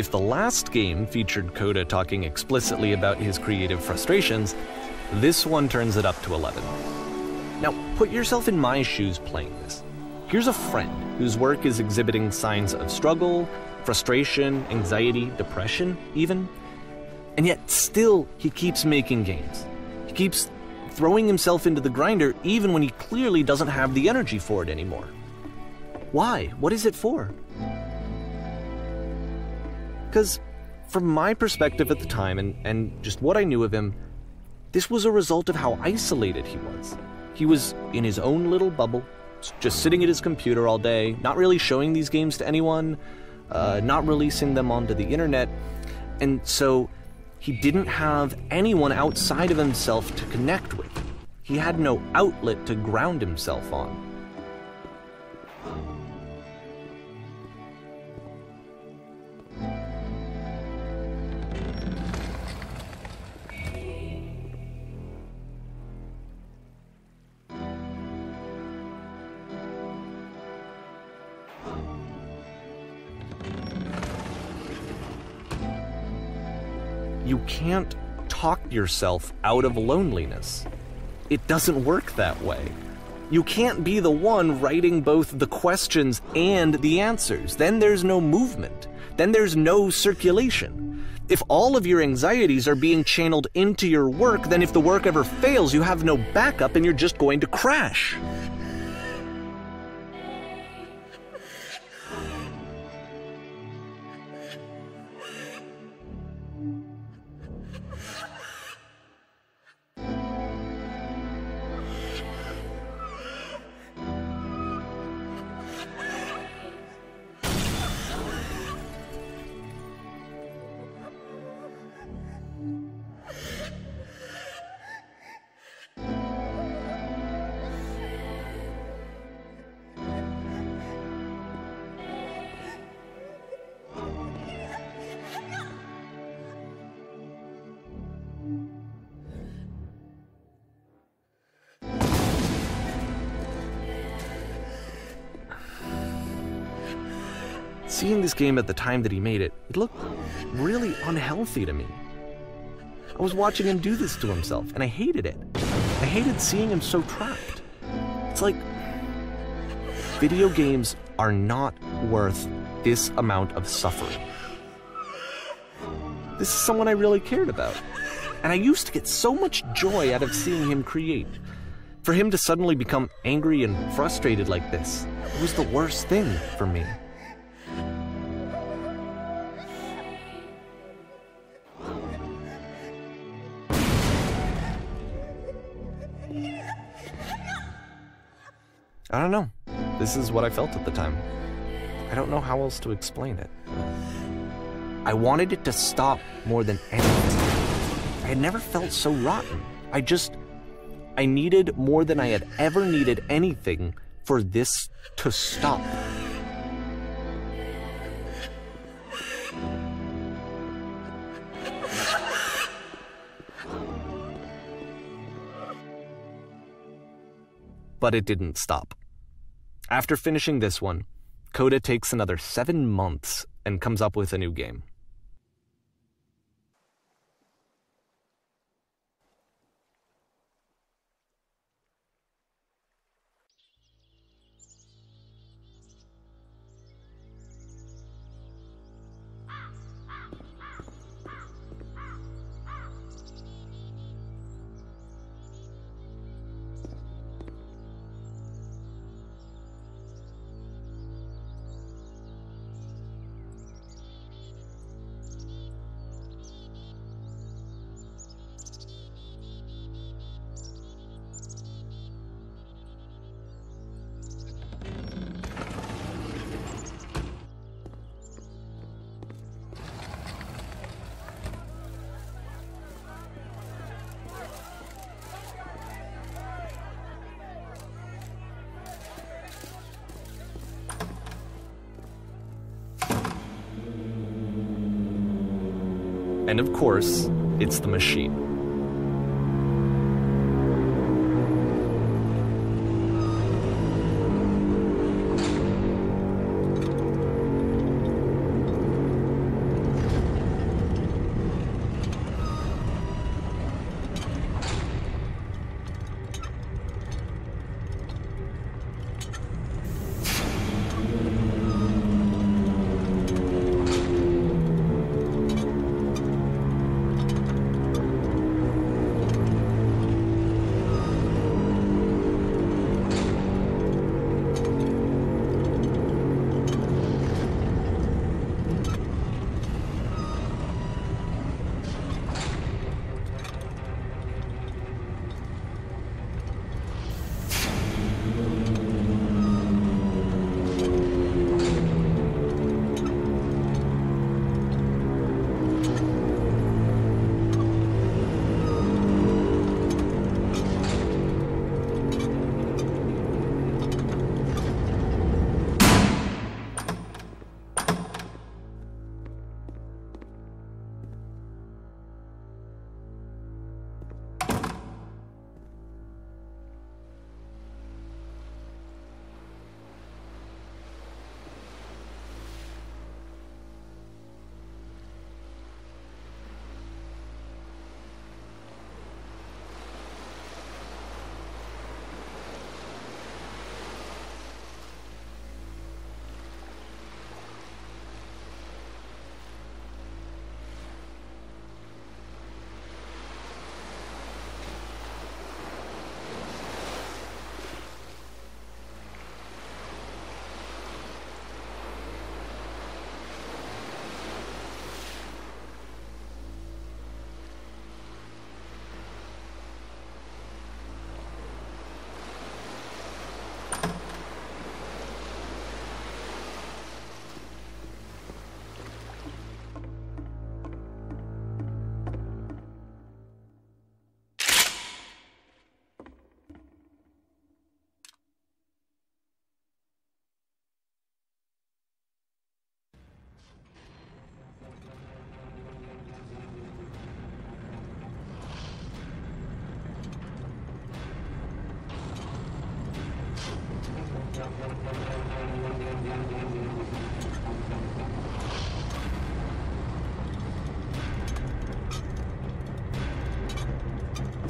if the last game featured Coda talking explicitly about his creative frustrations, this one turns it up to 11. Now, put yourself in my shoes playing this. Here's a friend whose work is exhibiting signs of struggle, frustration, anxiety, depression, even. And yet, still, he keeps making games. He keeps throwing himself into the grinder even when he clearly doesn't have the energy for it anymore. Why? What is it for? Because from my perspective at the time, and just what I knew of him, this was a result of how isolated he was. He was in his own little bubble, just sitting at his computer all day, not really showing these games to anyone, not releasing them onto the internet, and so he didn't have anyone outside of himself to connect with. He had no outlet to ground himself on. You can't talk yourself out of loneliness. It doesn't work that way. You can't be the one writing both the questions and the answers. Then there's no movement. Then there's no circulation. If all of your anxieties are being channeled into your work, then if the work ever fails, you have no backup and you're just going to crash. Seeing this game at the time that he made it, it looked really unhealthy to me. I was watching him do this to himself, and I hated it. I hated seeing him so trapped. It's like, video games are not worth this amount of suffering. This is someone I really cared about, and I used to get so much joy out of seeing him create. For him to suddenly become angry and frustrated like this, it was the worst thing for me. I don't know. This is what I felt at the time. I don't know how else to explain it. I wanted it to stop more than anything. I had never felt so rotten. I needed more than I had ever needed anything for this to stop. But it didn't stop. After finishing this one, Coda takes another 7 months and comes up with a new game. And of course, it's the machine.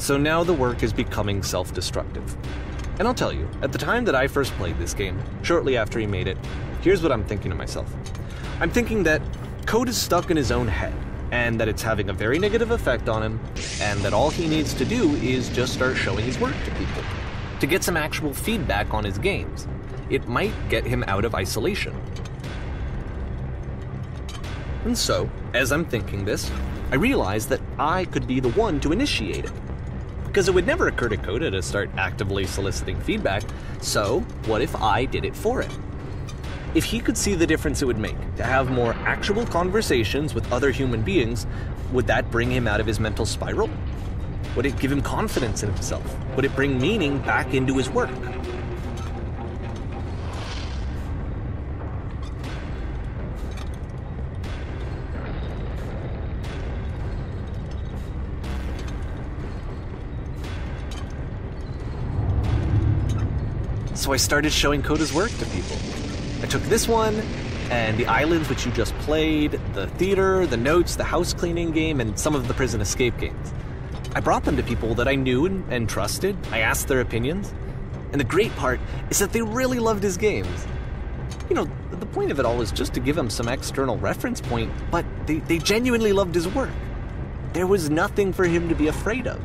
So now the work is becoming self-destructive. And I'll tell you, at the time that I first played this game, shortly after he made it, here's what I'm thinking to myself. I'm thinking that code is stuck in his own head, and that it's having a very negative effect on him, and that all he needs to do is just start showing his work to people, to get some actual feedback on his games. It might get him out of isolation. And so, as I'm thinking this, I realize that I could be the one to initiate it. Because it would never occur to Coda to start actively soliciting feedback, so what if I did it for him? If he could see the difference it would make to have more actual conversations with other human beings, would that bring him out of his mental spiral? Would it give him confidence in himself? Would it bring meaning back into his work? So I started showing Coda's work to people. I took this one, and the islands which you just played, the theater, the notes, the house cleaning game, and some of the prison escape games. I brought them to people that I knew and trusted. I asked their opinions. And the great part is that they really loved his games. You know, the point of it all is just to give him some external reference point, but they genuinely loved his work. There was nothing for him to be afraid of.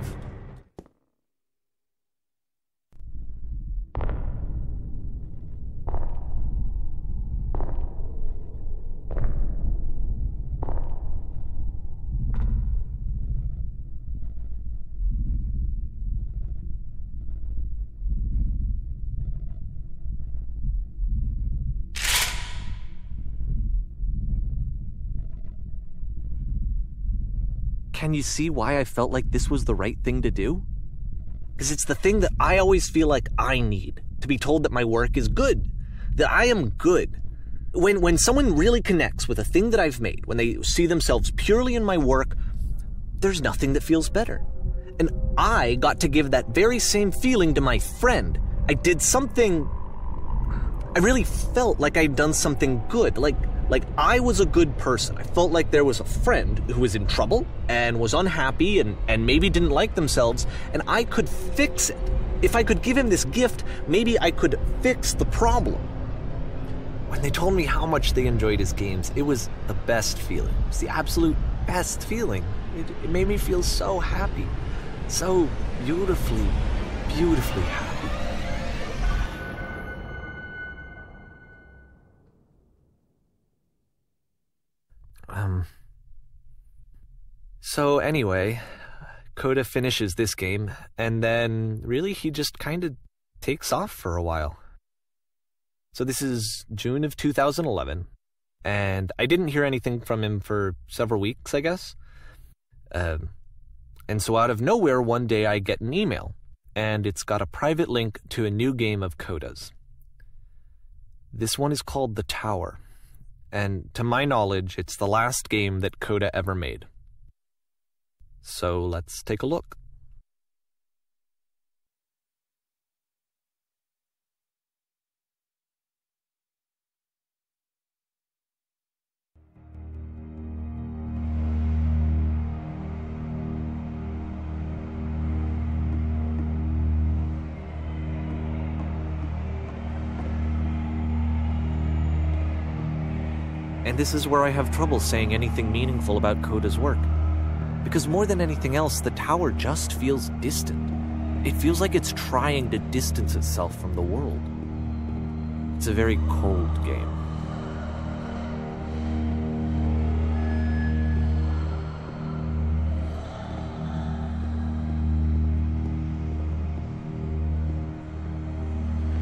Can you see why I felt like this was the right thing to do? Because it's the thing that I always feel like I need, to be told that my work is good, that I am good. When someone really connects with a thing that I've made, when they see themselves purely in my work, there's nothing that feels better. And I got to give that very same feeling to my friend. I did something... I really felt like I'd done something good, like I was a good person. I felt like there was a friend who was in trouble and was unhappy and maybe didn't like themselves, and I could fix it. If I could give him this gift, maybe I could fix the problem. When they told me how much they enjoyed his games, it was the best feeling. It was the absolute best feeling. It made me feel so happy. So beautifully, beautifully happy. So anyway, Coda finishes this game, and then really he just kind of takes off for a while. So this is June of 2011, and I didn't hear anything from him for several weeks, I guess. And so out of nowhere, one day I get an email, and it's got a private link to a new game of Coda's. This one is called The Tower, and to my knowledge, it's the last game that Coda ever made. So let's take a look. And this is where I have trouble saying anything meaningful about Coda's work. Because more than anything else, the tower just feels distant. It feels like it's trying to distance itself from the world. It's a very cold game.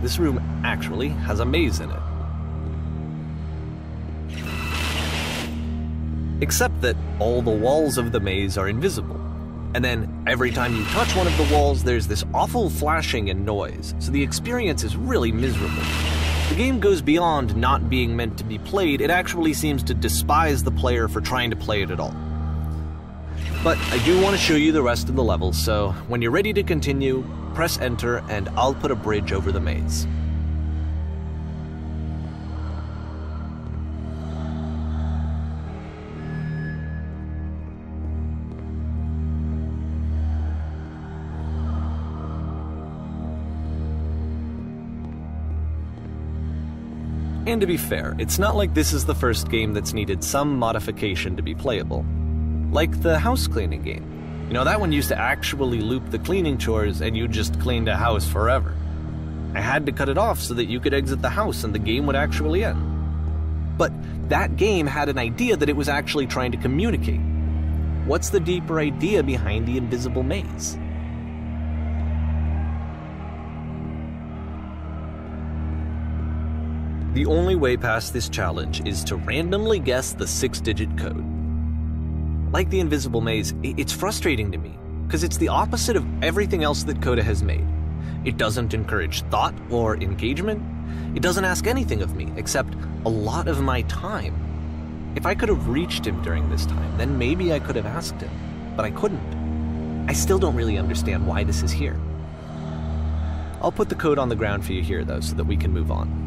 This room actually has a maze in it. Except that all the walls of the maze are invisible. And then every time you touch one of the walls, there's this awful flashing and noise, so the experience is really miserable. The game goes beyond not being meant to be played, it actually seems to despise the player for trying to play it at all. But I do want to show you the rest of the levels, so when you're ready to continue, press enter and I'll put a bridge over the maze. And to be fair, it's not like this is the first game that's needed some modification to be playable. Like the house cleaning game. You know, that one used to actually loop the cleaning chores and you just cleaned a house forever. I had to cut it off so that you could exit the house and the game would actually end. But that game had an idea that it was actually trying to communicate. What's the deeper idea behind the invisible maze? The only way past this challenge is to randomly guess the 6-digit code. Like the invisible maze, it's frustrating to me, because it's the opposite of everything else that Coda has made. It doesn't encourage thought or engagement. It doesn't ask anything of me, except a lot of my time. If I could have reached him during this time, then maybe I could have asked him, but I couldn't. I still don't really understand why this is here. I'll put the code on the ground for you here, though, so that we can move on.